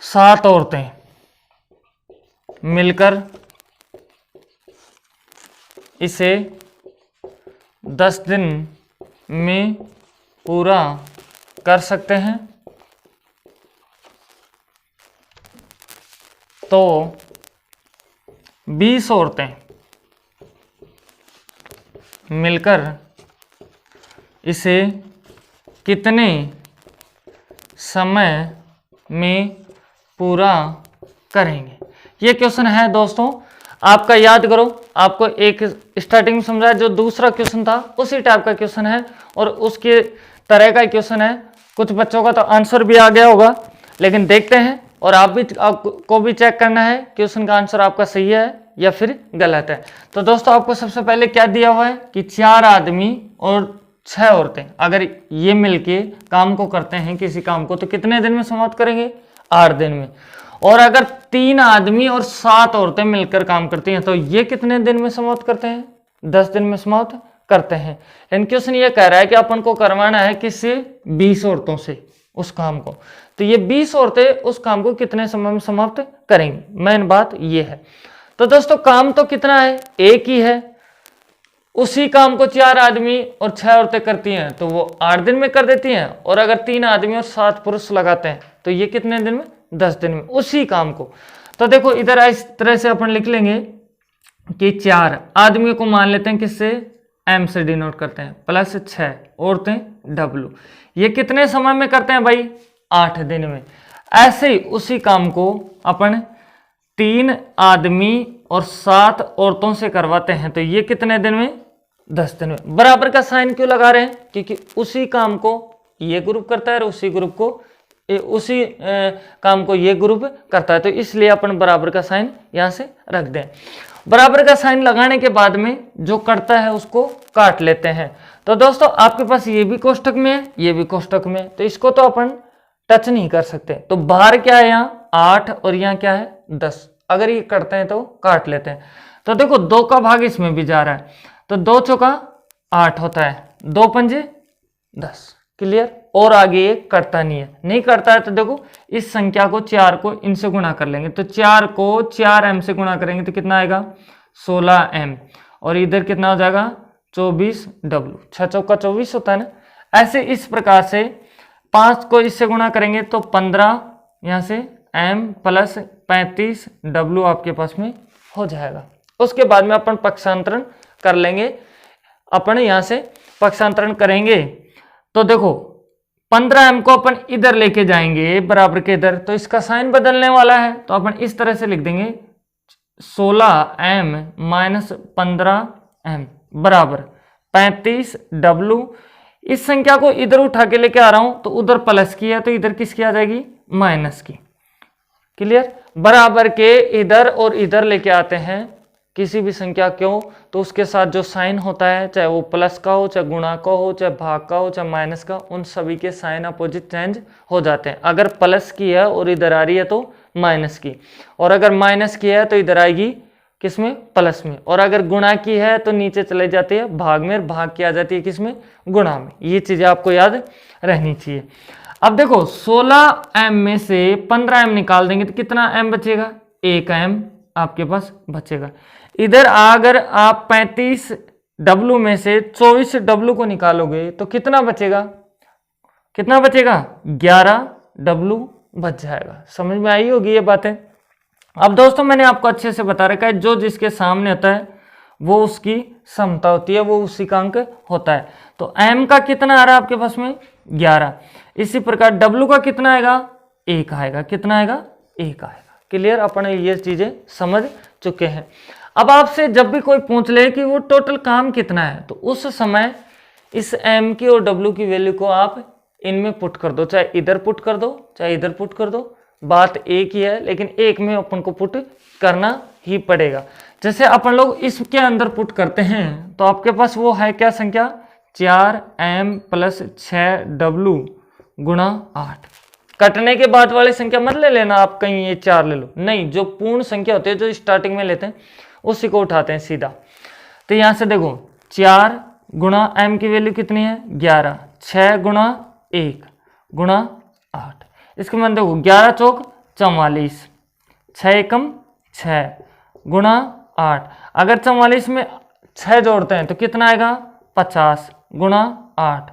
7 औरतें मिलकर इसे 10 दिन में पूरा कर सकते हैं। तो 20 औरतें मिलकर इसे कितने समय में पूरा करेंगे। ये क्वेश्चन है दोस्तों, आपका याद करो। आपको एक स्टार्टिंग में समझाया जो दूसरा क्वेश्चन था उसी टाइप का क्वेश्चन है और उसके तरह का क्वेश्चन है। कुछ बच्चों का तो आंसर भी आ गया होगा, लेकिन देखते हैं और आपको भी चेक करना है क्वेश्चन का आंसर आपका सही है या फिर गलत है। तो दोस्तों आपको सबसे पहले क्या दिया हुआ है कि 4 आदमी और 6 औरतें अगर ये मिलके काम को करते हैं किसी काम को तो कितने दिन में समाप्त करेंगे, 8 दिन में। और अगर 3 आदमी और 7 औरतें मिलकर काम करती हैं तो ये कितने दिन में समाप्त करते हैं, 10 दिन में समाप्त करते हैं। लेकिन क्वेश्चन ये कह रहा है कि अपन को करवाना है किससे, 20 औरतों से उस काम को। तो ये 20 औरतें उस काम को कितने समय में समाप्त करेंगी, मेन बात ये है। तो दोस्तों काम तो कितना है, एक ही है। उसी काम को 4 आदमी और 6 औरतें करती हैं तो वो 8 दिन में कर देती हैं। और अगर 3 आदमी और 7 पुरुष लगाते हैं तो ये कितने दिन में, 10 दिन में उसी काम को। तो देखो इधर इस तरह से अपन लिख लेंगे कि 4 आदमियों को मान लेते हैं किससे, एम से डिनोट करते हैं, प्लस 6 औरतें डब्ल्यू। ये कितने समय में करते हैं भाई, 8 दिन में। ऐसे ही उसी काम को अपन 3 आदमी और 7 औरतों से करवाते हैं तो ये कितने दिन में, 10 दिन में। बराबर का साइन क्यों लगा रहे हैं, क्योंकि उसी काम को ये ग्रुप करता है और उसी ग्रुप को उसी काम को ये ग्रुप करता है, तो इसलिए अपन बराबर का साइन यहां से रख दें। बराबर का साइन लगाने के बाद में जो करता है उसको काट लेते हैं। तो दोस्तों आपके पास ये भी कोष्टक में है, ये भी कोष्टक में है, तो इसको तो अपन टच नहीं कर सकते। तो बाहर क्या है, यहाँ 8 और यहाँ क्या है 10। अगर ये करते हैं तो काट लेते हैं। तो देखो 2 का भाग इसमें भी जा रहा है, तो 2 चौका 8 होता है, 2 पंजे 10। क्लियर। और आगे ये करता नहीं है, नहीं करता है तो देखो इस संख्या को 4 को इनसे गुणा कर लेंगे। तो 4 को 4m से गुणा करेंगे तो कितना आएगा, 16m। और इधर कितना हो जाएगा, 24w। 6 चौका 24 होता है ना। ऐसे इस प्रकार से 5 को इससे गुणा करेंगे तो 15 यहाँ से m प्लस 35w आपके पास में हो जाएगा। उसके बाद में अपन पक्षांतरण कर लेंगे। अपन यहाँ से पक्षांतरण करेंगे तो देखो 15m को अपन इधर लेके जाएंगे बराबर के इधर, तो इसका साइन बदलने वाला है। तो अपन इस तरह से लिख देंगे 16m माइनस 15m बराबर 35w। इस संख्या को इधर उठा के लेके आ रहा हूं तो उधर प्लस की है तो इधर किसकी आ जाएगी, माइनस की। क्लियर। बराबर के इधर और इधर लेके आते हैं किसी भी संख्या क्यों, तो उसके साथ जो साइन होता है, चाहे वो प्लस का हो, चाहे गुणा का हो, चाहे भाग का हो, चाहे माइनस का, उन सभी के साइन अपोजिट चेंज हो जाते हैं। अगर प्लस की है और इधर आ रही है तो माइनस की, और अगर माइनस की है तो इधर आएगी किसमें, प्लस में, और अगर गुणा की है तो नीचे चले जाती है भाग में, और भाग की आ जाती है किसमें, गुणा में। ये चीजें आपको याद रहनी चाहिए। अब देखो 16m में से 15m निकाल देंगे तो कितना m बचेगा, 1m आपके पास बचेगा। इधर अगर आप 35w में से 24w को निकालोगे तो कितना बचेगा, कितना बचेगा, 11w बच जाएगा। समझ में आई होगी ये बातें। अब दोस्तों मैंने आपको अच्छे से बता रखा है, जो जिसके सामने होता है वो उसकी समता होती है, वो उसी का अंक होता है। तो m का कितना आ रहा है आपके पास में, 11। इसी प्रकार w का कितना आएगा, 1 आएगा। कितना आएगा, 1 आएगा। क्लियर, अपन ये चीजें समझ चुके हैं। अब आपसे जब भी कोई पूछ ले कि वो टोटल काम कितना है, तो उस समय इस m की और w की वैल्यू को आप इनमें पुट कर दो, चाहे इधर पुट कर दो चाहे इधर पुट कर दो, बात एक ही है, लेकिन एक में अपन को पुट करना ही पड़ेगा। जैसे अपन लोग इसके अंदर पुट करते हैं तो आपके पास वो है क्या संख्या, 4m + 6w गुणा 8। कटने के बाद वाली संख्या मत ले लेना आप, कहीं ये 4 ले लो, नहीं, जो पूर्ण संख्या होती है जो स्टार्टिंग में लेते हैं उसी को उठाते हैं सीधा। तो यहां से देखो 4 गुणा m की वैल्यू कितनी है, 11, 6 गुणा 1 गुणा 8। इसके मन देखो 11 चौक 44, 6 एकम 6 गुणा 8। अगर 44 में 6 जोड़ते हैं तो कितना आएगा, 50 गुणा 8।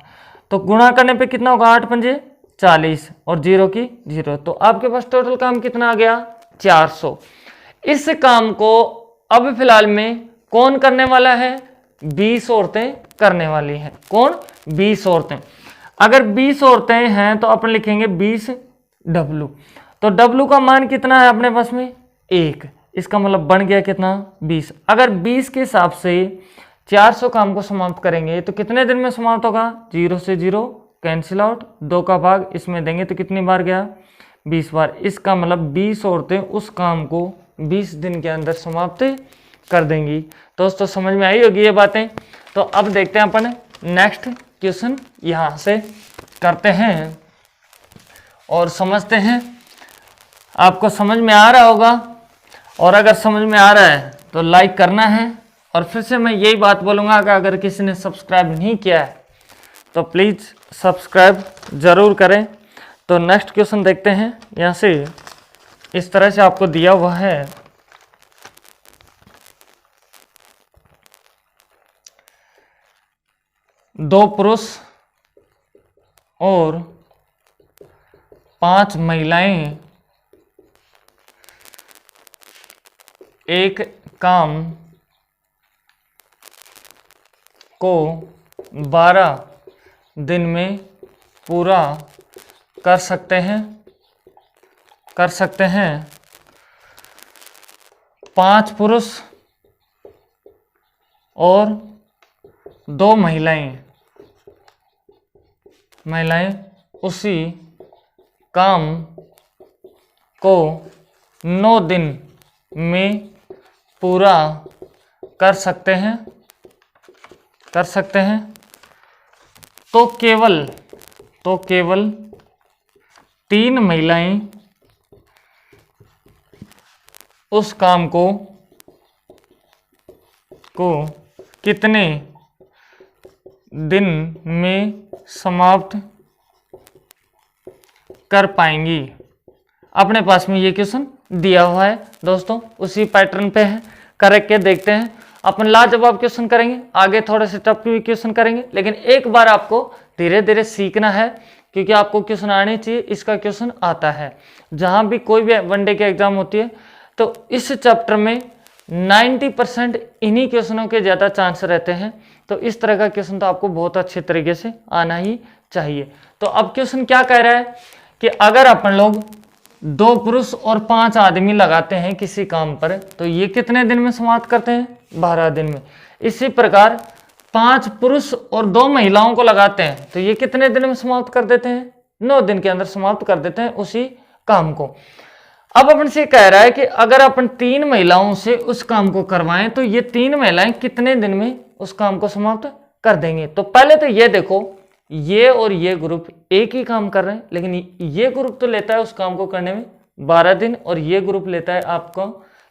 तो गुणा करने पे कितना होगा, 8 पंजे 40 और 0 की 0। तो आपके पास टोटल काम कितना आ गया, 400। इस काम को अब फिलहाल में कौन करने वाला है, 20 औरतें करने वाली हैं। कौन, 20 औरतें। अगर 20 औरतें हैं तो अपन लिखेंगे 20w। तो w का मान कितना है अपने पास में, 1। इसका मतलब बन गया कितना, 20। अगर 20 के हिसाब से 400 काम को समाप्त करेंगे तो कितने दिन में समाप्त होगा, 0 से 0 कैंसिल आउट, 2 का भाग इसमें देंगे तो कितनी बार गया, 20 बार। इसका मतलब 20 औरतें उस काम को 20 दिन के अंदर समाप्त कर देंगी। दोस्तों समझ में आई होगी ये बातें। तो अब देखते हैं अपन नेक्स्ट क्वेश्चन यहाँ से करते हैं और समझते हैं। आपको समझ में आ रहा होगा, और अगर समझ में आ रहा है तो लाइक करना है। और फिर से मैं यही बात बोलूँगा कि अगर किसी ने सब्सक्राइब नहीं किया है तो प्लीज़ सब्सक्राइब ज़रूर करें। तो नेक्स्ट क्वेश्चन देखते हैं। यहाँ से इस तरह से आपको दिया हुआ है, दो पुरुष और 5 महिलाएं एक काम को 12 दिन में पूरा कर सकते हैं। 5 पुरुष और 2 महिलाएं उसी काम को 9 दिन में पूरा कर सकते हैं। तो केवल 3 महिलाएं उस काम को कितने दिन में समाप्त कर पाएंगी। अपने पास में ये क्वेश्चन दिया हुआ है दोस्तों, उसी पैटर्न पे है, करके देखते हैं। अपन लाजवाब क्वेश्चन करेंगे, आगे थोड़े से टफ भी क्वेश्चन करेंगे, लेकिन एक बार आपको धीरे धीरे सीखना है, क्योंकि आपको क्वेश्चन आने चाहिए। इसका क्वेश्चन आता है जहां भी कोई भी वनडे की एग्जाम होती है, तो इस चैप्टर में 90% इन्हीं क्वेश्चनों के ज़्यादा चांस रहते हैं। तो इस तरह का क्वेश्चन तो आपको बहुत अच्छे तरीके से आना ही चाहिए। तो अब क्वेश्चन क्या कह रहा है कि अगर अपन लोग 2 पुरुष और 5 आदमी लगाते हैं किसी काम पर, तो ये कितने दिन में समाप्त करते हैं, 12 दिन में। इसी प्रकार 5 पुरुष और 2 महिलाओं को लगाते हैं तो ये कितने दिन में समाप्त कर देते हैं, 9 दिन के अंदर समाप्त कर देते हैं उसी काम को। अब अपन से कह रहा है कि अगर अपन 3 महिलाओं से उस काम को करवाएं तो ये 3 महिलाएं कितने दिन में उस काम को समाप्त कर देंगे। तो पहले तो ये देखो, ये और ये ग्रुप एक ही काम कर रहे हैं, लेकिन ये ग्रुप तो लेता है उस काम को करने में 12 दिन और ये ग्रुप लेता है आपको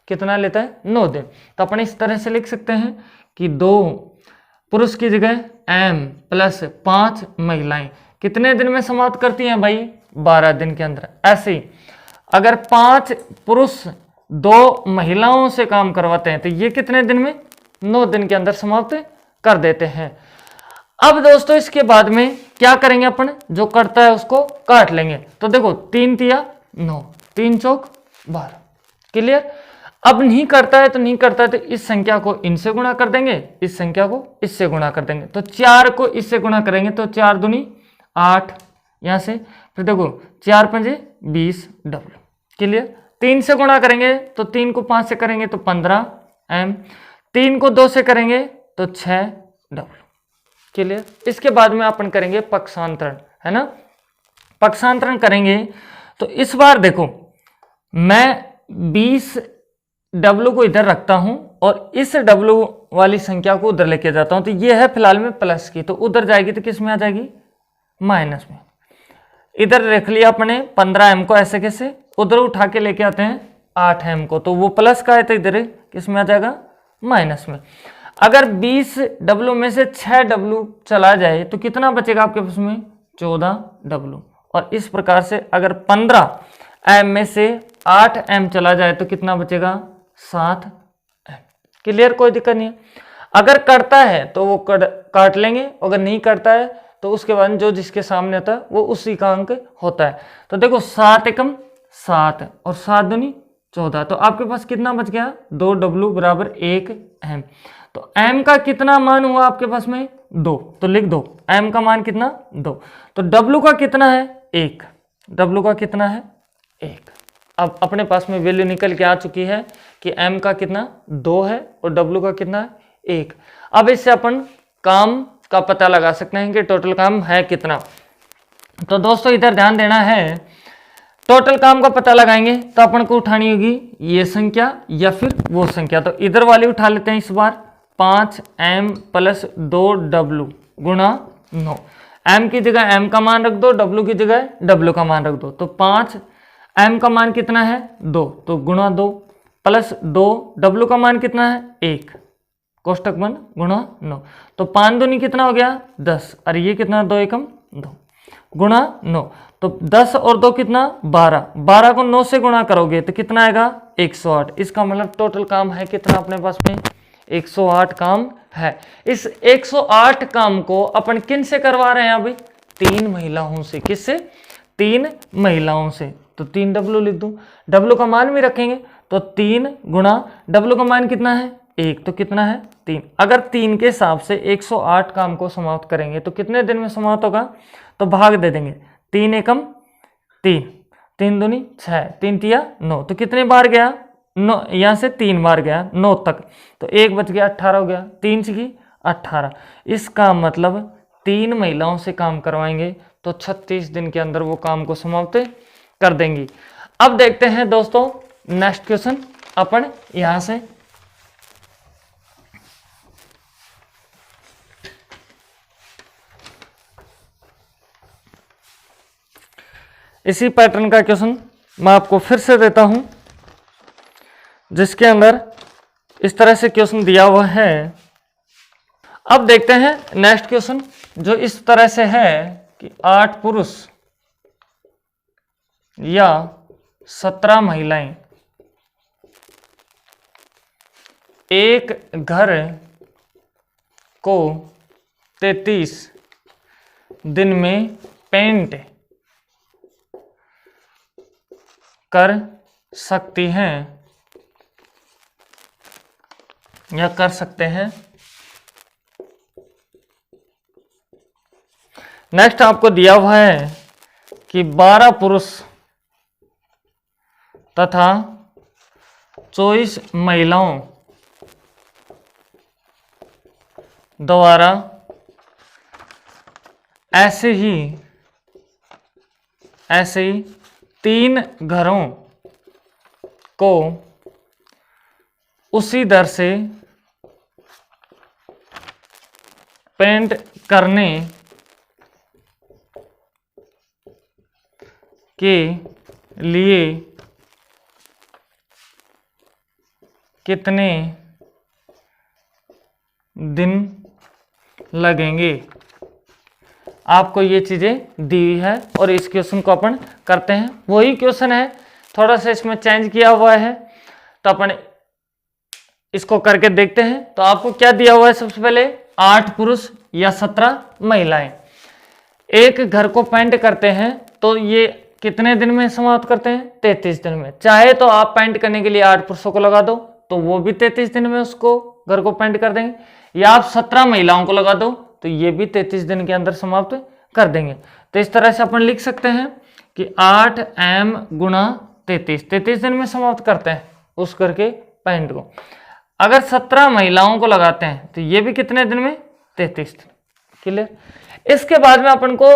कितना लेता है 9 दिन। तो अपन इस तरह से लिख सकते हैं कि 2 पुरुष की जगह m प्लस 5 महिलाएं कितने दिन में समाप्त करती हैं भाई 12 दिन के अंदर। ऐसे ही अगर 5 पुरुष 2 महिलाओं से काम करवाते हैं तो ये कितने दिन में 9 दिन के अंदर समाप्त कर देते हैं। अब दोस्तों इसके बाद में क्या करेंगे, अपन जो करता है उसको काट लेंगे। तो देखो 3 तिया 9, 3 चौक 12, क्लियर। अब नहीं करता है तो नहीं करता है तो इस संख्या को इनसे गुणा कर देंगे, इस संख्या को इससे गुणा कर देंगे। तो 4 को इससे गुणा करेंगे तो 4 दूनी 8 यहां से, फिर देखो 4 पंजे 20 डब्ल्यू, क्लियर। 3 से गुणा करेंगे तो 3 को 5 से करेंगे तो 15 एम, 3 को 2 से करेंगे तो 6 डब्ल्यू, क्लियर। इसके बाद में अपन करेंगे पक्षांतरण, है ना। पक्षांतरण करेंगे तो इस बार देखो मैं 20 डब्ल्यू को इधर रखता हूं और इस डब्ल्यू वाली संख्या को उधर लेके जाता हूं। तो ये है फिलहाल में प्लस की, तो उधर जाएगी तो किस में आ जाएगी माइनस में। इधर रख लिया अपने 15 एम को, ऐसे कैसे उधर उठा के लेके आते हैं 8 एम को, तो वो प्लस का है तो इधर किस में आ जाएगा माइनस में। अगर 20 डब्ल्यू में से 6 डब्ल्यू चला जाए तो कितना बचेगा आपके पास में 14 डब्ल्यू। और इस प्रकार से अगर 15 एम में से 8 एम चला जाए तो कितना बचेगा 7 एम, क्लियर, कोई दिक्कत नहीं है। अगर करता है तो वो काट लेंगे, अगर नहीं करता है तो उसके बाद जो जिसके सामने होता है वो उसी का अंक होता है। तो देखो 7 एकम 7 और 7 दूनी 14, तो आपके पास कितना बच गया 2 डब्ल्यू बराबर 1 एम। तो एम का कितना मान हुआ आपके पास में 2, तो लिख दो एम का मान कितना 2। तो डब्ल्यू का कितना है 1, डब्ल्यू का कितना है 1। अब अपने पास में वैल्यू निकल के आ चुकी है कि एम का कितना 2 है और डब्ल्यू का कितना है 1। अब इससे अपन काम का पता लगा सकते हैं कि टोटल काम है कितना। तो दोस्तों इधर ध्यान देना है, टोटल काम का पता लगाएंगे तो अपन को उठानी होगी ये संख्या या फिर वो संख्या। तो इधर वाली उठा लेते हैं इस बार, 5 एम प्लस 2 डब्ल्यू गुणा 9। एम की जगह एम का मान रख दो, डब्ल्यू की जगह डब्ल्यू का मान रख दो। तो 5 एम का मान कितना है 2, तो गुणा 2 प्लस 2 डब्ल्यू का मान कितना है 1, कोष्टक बंद गुणा 9। तो 5 दूनी कितना हो गया 10, और ये कितना 2 एकम 2 गुणा 9। तो 10 और 2 कितना 12, 12 को 9 से गुणा करोगे तो कितना आएगा 108। इसका मतलब टोटल काम है कितना अपने पास में 108 काम है। इस 108 काम को अपन किन से करवा रहे हैं अभी 3 महिलाओं से। किससे 3 महिलाओं से। तो 3 डब्ल्यू लिख दूं, डब्ल्यू का मान भी रखेंगे तो 3 गुणा डब्ल्यू का मान कितना है 1, तो कितना है 3। अगर 3 के हिसाब से 108 काम को समाप्त करेंगे तो कितने दिन में समाप्त होगा, तो भाग दे देंगे 3 एकम 3, 3 दूनी 6, 3 तिया 9, तो कितने बार गया 9, यहाँ से 3 बार गया 9 तक, तो 1 बच गया 18 हो गया, 3 की 18। इसका मतलब 3 महिलाओं से काम करवाएंगे तो 36 दिन के अंदर वो काम को समाप्त कर देंगी। अब देखते हैं दोस्तों नेक्स्ट क्वेश्चन अपन यहां से, इसी पैटर्न का क्वेश्चन मैं आपको फिर से देता हूं जिसके अंदर इस तरह से क्वेश्चन दिया हुआ है। अब देखते हैं नेक्स्ट क्वेश्चन जो इस तरह से है कि 8 पुरुष या 17 महिलाएं एक घर को 33 दिन में पेंट कर सकती हैं या कर सकते हैं। नेक्स्ट आपको दिया हुआ है कि 12 पुरुष तथा 24 महिलाओं द्वारा ऐसे ही 3 घरों को उसी दर से पेंट करने के लिए कितने दिन लगेंगे। आपको ये चीजें दी हुई है और इस क्वेश्चन को अपन करते हैं। वही क्वेश्चन है, थोड़ा सा इसमें चेंज किया हुआ है, तो अपन इसको करके देखते हैं। तो आपको क्या दिया हुआ है, सबसे पहले 8 पुरुष या 17 महिलाएं एक घर को पेंट करते हैं, तो ये कितने दिन में समाप्त करते हैं, 33 दिन में। चाहे तो आप पेंट करने के लिए 8 पुरुषों को लगा दो, तो वो भी 33 दिन में उसको घर को पेंट कर देंगे, या आप 17 महिलाओं को लगा दो, तो ये भी 33 दिन के अंदर समाप्त कर देंगे। तो इस तरह से अपन लिख सकते हैं कि 8m गुणा 33 दिन में समाप्त करते हैं उस घर के पेंट को। अगर 17 महिलाओं को लगाते हैं तो ये भी कितने दिन में, 33 दिन। क्लियर। इसके बाद में अपन को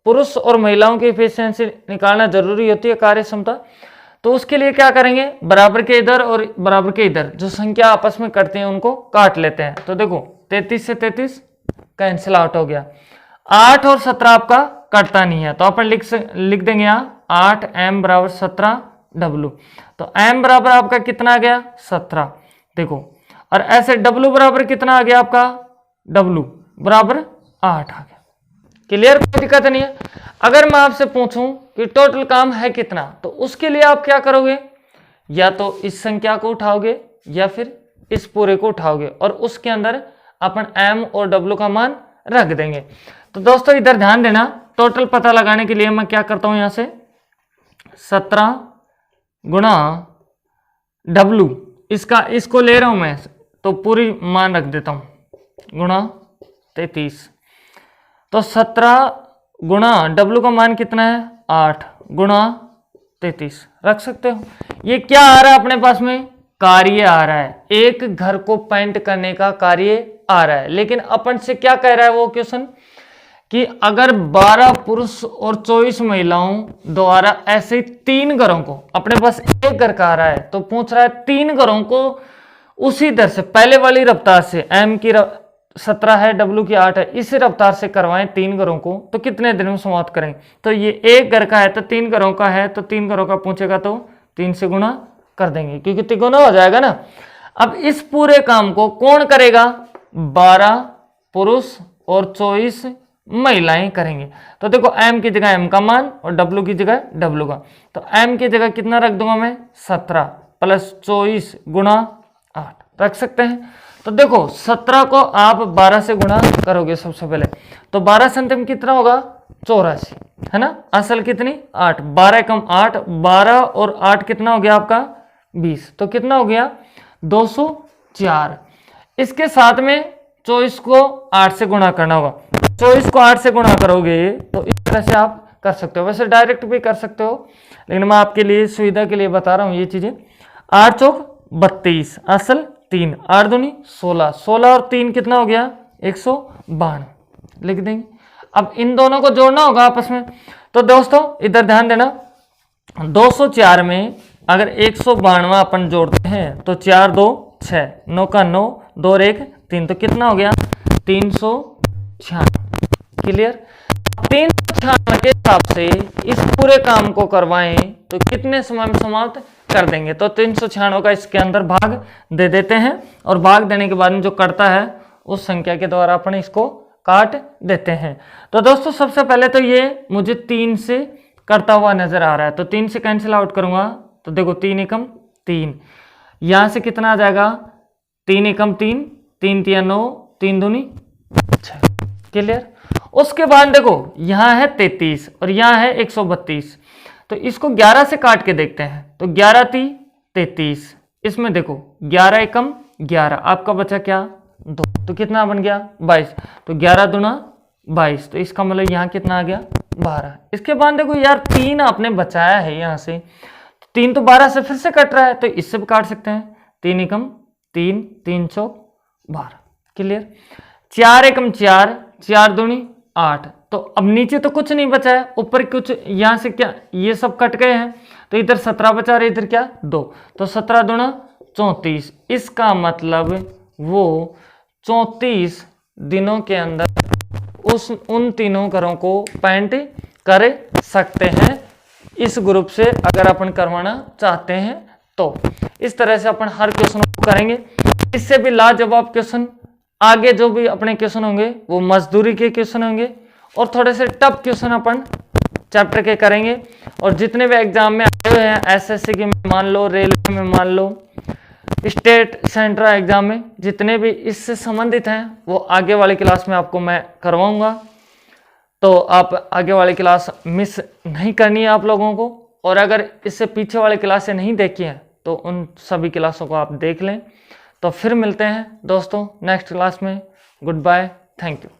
पुरुष और महिलाओं की एफिशिएंसी निकालना जरूरी होती है, कार्य क्षमता। तो उसके लिए क्या करेंगे, बराबर के इधर और बराबर के इधर जो संख्या आपस में करते हैं उनको काट लेते हैं। तो देखो 33 से 33 कैंसिल आउट हो गया, 8 और 17 आपका कटता नहीं है, तो अपन लिख देंगे यहाँ 8m बराबर 17w। तो m बराबर आपका कितना आ गया, 17। देखो, और ऐसे w बराबर कितना आ गया आपका, w बराबर 8 आ गया। क्लियर, कोई दिक्कत नहीं है। अगर मैं आपसे पूछूं कि टोटल काम है कितना, तो उसके लिए आप क्या करोगे, या तो इस संख्या को उठाओगे या फिर इस पूरे को उठाओगे और उसके अंदर अपन m और w का मान रख देंगे। तो दोस्तों इधर ध्यान देना, टोटल पता लगाने के लिए मैं क्या करता हूं, यहां से 17 गुणा w, इसको ले रहा हूं मैं, तो पूरी मान रख देता हूं गुणा 33। तो 17 गुणा w का मान कितना है, 8 गुणा 33 रख सकते हो। ये क्या आ रहा है अपने पास में, कार्य आ रहा है, एक घर को पेंट करने का कार्य आ रहा है। लेकिन अपन से क्या कह रहा है वो क्वेश्चन, कि अगर 12 पुरुष और 24 महिलाओं द्वारा ऐसे 3 घरों को, अपने पास एक घर का आ रहा है, तो पूछ रहा है 3 घरों को उसी दर से, पहले वाली रफ्तार से, m की 17 है, w की 8 है, इसी रफ्तार से करवाएं 3 घरों को, तो कितने दिन में समाप्त करेंगे। तो ये एक घर का है तो 3 घरों का है, तो 3 घरों का पूछेगा तो 3 से गुणा कर देंगे, क्योंकि तिगुना हो जाएगा ना। अब इस पूरे काम को कौन करेगा, 12 पुरुष और 24 महिलाएं करेंगे। तो देखो m की जगह m का मान और w की जगह w का, तो m की जगह कितना रख दूंगा मैं, 17 प्लस 24 गुणा 8 रख सकते हैं। तो देखो 17 को आप 12 से गुणा करोगे सबसे पहले, तो 12 से अंतिम कितना होगा, 84 है ना, असल कितनी 8, 12 कम 8, 12 और 8 कितना हो गया आपका 20, तो कितना हो गया 204। इसके साथ में 24 को 8 से गुणा करना होगा, 24 को 8 से गुणा करोगे तो इस तरह से आप कर सकते हो, वैसे डायरेक्ट भी कर सकते हो, लेकिन मैं आपके लिए सुविधा के लिए बता रहा हूँ ये चीजें। 8 चौक 32, असल 3, 8 दूनी 16, 16 और 3 कितना हो गया 192, लिख देंगे। अब इन दोनों को जोड़ना होगा आपस में। तो दोस्तों इधर ध्यान देना, 204 में अगर 192 अपन जोड़ते हैं तो 4 2 6, 9 का 9, 2 और 1 3, तो कितना हो गया 396। क्लियर। 396 के हिसाब से इस पूरे काम को करवाएं तो कितने समय में समाप्त कर देंगे। तो 396 का इसके अंदर भाग दे देते हैं, और भाग देने के बाद में जो कटता है उस संख्या के द्वारा अपन इसको काट देते हैं। तो दोस्तों सबसे पहले तो ये मुझे 3 से करता हुआ नजर आ रहा है, तो 3 से कैंसिल आउट करूंगा, तो देखो 3 एकम 3, यहां से कितना आ जाएगा 3 एकम 3, 3 3 9, 3 दूनी 6। क्लियर। उसके बाद देखो यहां है 33 और यहां है 132, तो इसको 11 से काट के देखते हैं, तो 11 3 33, इसमें देखो 11 एकम 11, आपका बचा क्या 2, तो कितना बन गया 22, तो 11 दूना 22, तो इसका मतलब यहाँ कितना आ गया 12। इसके बाद देखो यार 3 आपने बचाया है यहाँ से, 3 तो 12 से फिर से कट रहा है, तो इससे भी काट सकते हैं, 3 एकम 3, 3 चौक 12। क्लियर। 4 एकम 4, 4 दूनी 8, तो अब नीचे तो कुछ नहीं बचा है, ऊपर कुछ यहाँ से क्या ये सब कट गए हैं, तो इधर 17 बचा और इधर क्या 2, तो 17 दूना 34। इसका मतलब वो 34 दिनों के अंदर उन तीनों घरों को पेंट कर सकते हैं इस ग्रुप से, अगर अपन करवाना चाहते हैं तो। इस तरह से अपन हर क्वेश्चन को करेंगे। इससे भी लाजवाब क्वेश्चन आगे जो भी अपने क्वेश्चन होंगे वो मजदूरी के क्वेश्चन होंगे और थोड़े से टफ क्वेश्चन अपन चैप्टर के करेंगे। और जितने भी एग्जाम में आए हुए हैं, एसएससी के में मान लो, रेलवे में मान लो, स्टेट सेंट्रल एग्जाम में, जितने भी इससे संबंधित हैं वो आगे वाली क्लास में आपको मैं करवाऊंगा। तो आप आगे वाली क्लास मिस नहीं करनी है आप लोगों को। और अगर इससे पीछे वाली क्लासें नहीं देखी हैं तो उन सभी क्लासों को आप देख लें। तो फिर मिलते हैं दोस्तों नेक्स्ट क्लास में। Goodbye, thank you.